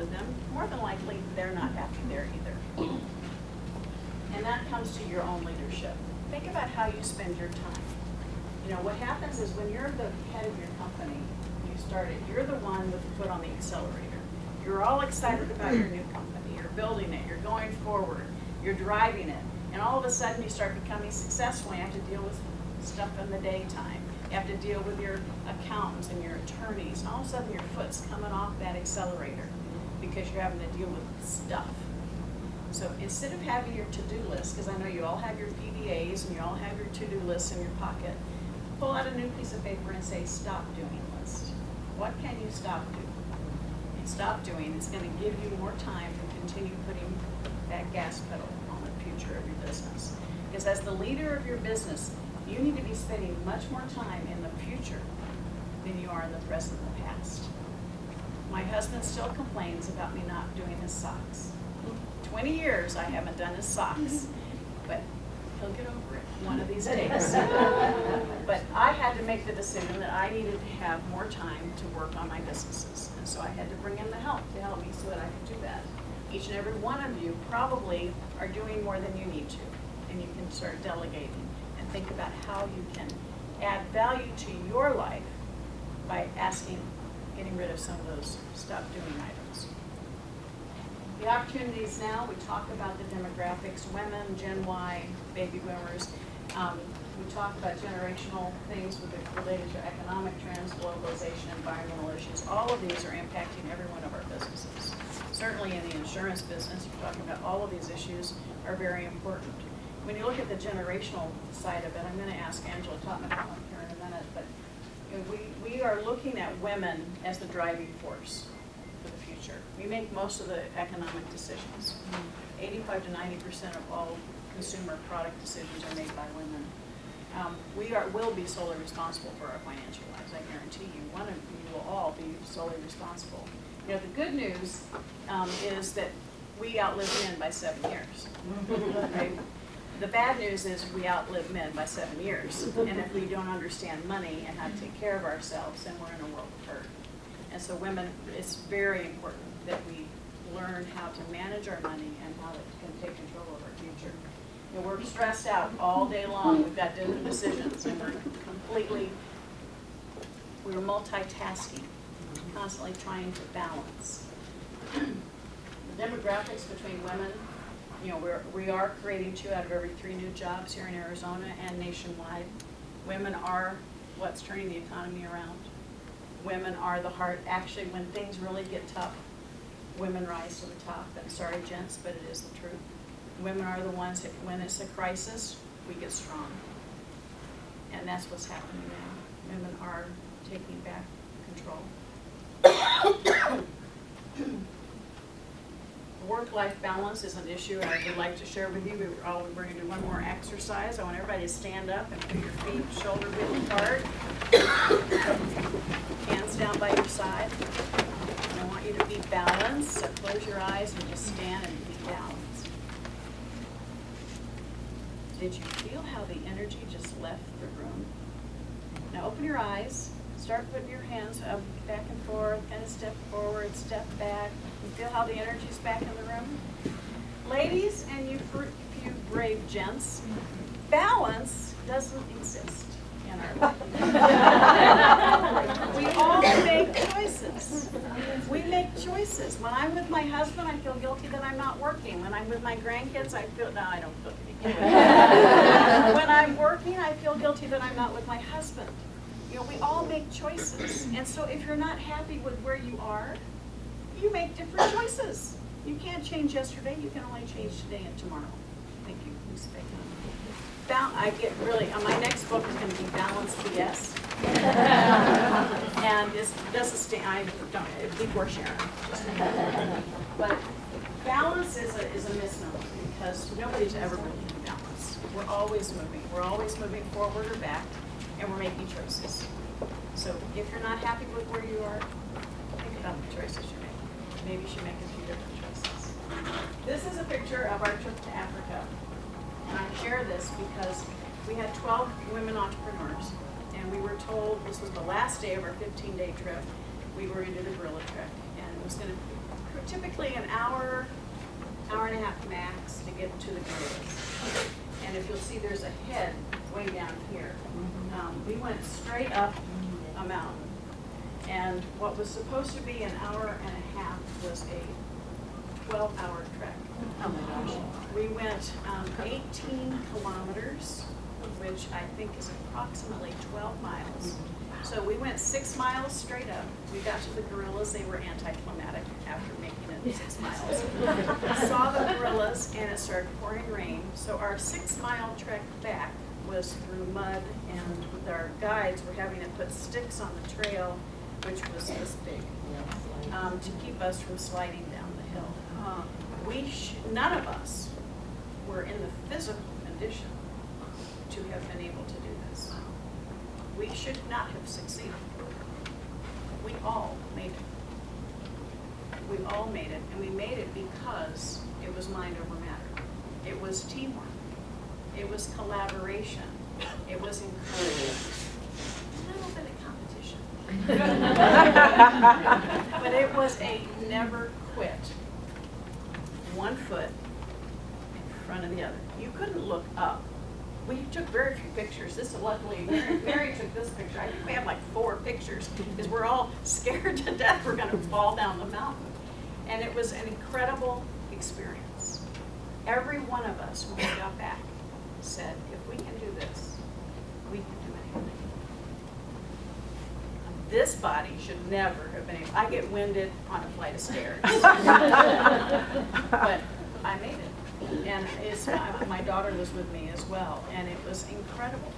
with them, more than likely they're not happy there either. And that comes to your own leadership. Think about how you spend your time. You know, what happens is when you're the head of your company, you start it, you're the one with the foot on the accelerator. You're all excited about your new company. You're building it. You're going forward. You're driving it. And all of a sudden you start becoming successful. You have to deal with stuff in the daytime. You have to deal with your accountants and your attorneys. And all of a sudden your foot's coming off that accelerator because you're having to deal with stuff. So instead of having your to-do list, because I know you all have your PDAs and you all have your to-do lists in your pocket, pull out a new piece of paper and say, stop doing list. What can you stop doing? Stop doing is going to give you more time to continue putting that gas pedal on the future of your business. Because as the leader of your business, you need to be spending much more time in the future than you are in the present and the past. My husband still complains about me not doing his socks. 20 years I haven't done his socks, but he'll get over it one of these days. But I had to make the decision that I needed to have more time to work on my businesses. And so I had to bring in the help to help me so that I could do that. Each and every one of you probably are doing more than you need to. And you can start delegating and think about how you can add value to your life by getting rid of some of those stop doing items. The opportunities now, we talk about the demographics, women, Gen Y, baby boomers. We talk about generational things related to economic trends, globalization, environmental issues. All of these are impacting every one of our businesses. Certainly in the insurance business, you're talking about all of these issues are very important. When you look at the generational side of it, I'm going to ask Angela Totman to come up here in a minute, but you know, we are looking at women as the driving force for the future. We make most of the economic decisions. 85 to 90% of all consumer product decisions are made by women. We will be solely responsible for our financial lives. I guarantee you, one of you will all be solely responsible. You know, the good news is that we outlive men by 7 years. Right? The bad news is we outlive men by 7 years. And if we don't understand money and how to take care of ourselves, then we're in a world of hurt. And so women, it's very important that we learn how to manage our money and how to take control of our future. You know, we're stressed out all day long. We've got different decisions, and we're multitasking, constantly trying to balance. The demographics between women, you know, we are creating 2 out of every 3 new jobs here in Arizona and nationwide. Women are what's turning the economy around. Women are the heart. Actually, when things really get tough, women rise to the top. And sorry, gents, but it is the truth. Women are the ones that, when it's a crisis, we get strong. And that's what's happening now. Women are taking back control. Work-life balance is an issue I would like to share with you. We're going to do one more exercise. I want everybody to stand up and put your feet shoulder width apart. Hands down by your side. And I want you to be balanced. So close your eyes and just stand and be balanced. Did you feel how the energy just left the room? Now open your eyes. Start putting your hands up, back and forth, kind of step forward, step back. You feel how the energy's back in the room? Ladies, and you brave gents, balance doesn't exist in our life. We all make choices. We make choices. When I'm with my husband, I feel guilty that I'm not working. When I'm with my grandkids, I don't feel guilty. When I'm working, I feel guilty that I'm not with my husband. You know, we all make choices. And so if you're not happy with where you are, you make different choices. You can't change yesterday. You can only change today and tomorrow. Thank you, Ms. Bacon. I get really, my next book is going to be Balance BS. And this doesn't stand, I don't, before Sharon. But balance is a misnomer because nobody's ever really in balance. We're always moving. We're always moving forward or back, and we're making choices. So if you're not happy with where you are, think about the choices you're making. Maybe you should make a few different choices. This is a picture of our trip to Africa. And I share this because we had 12 women entrepreneurs, and we were told this was the last day of our 15-day trip. We were going to do the gorilla trek, and it was going to typically an hour, hour and a half max to get to the gorillas. And if you'll see, there's a head way down here. We went straight up a mountain. And what was supposed to be an hour and a half was a 12-hour trek. Oh my gosh. We went 18 kilometers, which I think is approximately 12 miles. So we went 6 miles straight up. We got to the gorillas. They were anticlimactic after making it 6 miles. Saw the gorillas, and it started pouring rain. So our 6-mile trek back was through mud, and with our guides were having to put sticks on the trail, which was this big, to keep us from sliding down the hill. None of us were in the physical condition to have been able to do this. We should not have succeeded. We all made it. We all made it, and we made it because it was mind over matter. It was teamwork. It was collaboration. It was encouragement. A little bit of competition. But it was a never quit. One foot in front of the other. You couldn't look up. We took very few pictures. This, luckily, Mary took this picture. I think we have like 4 pictures because we're all scared to death we're going to fall down the mountain. And it was an incredible experience. Every one of us, when we got back, said, if we can do this, we can do anything. This body should never have been able. I get winded on a flight of stairs. But I made it. And my daughter was with me as well, and it was incredible.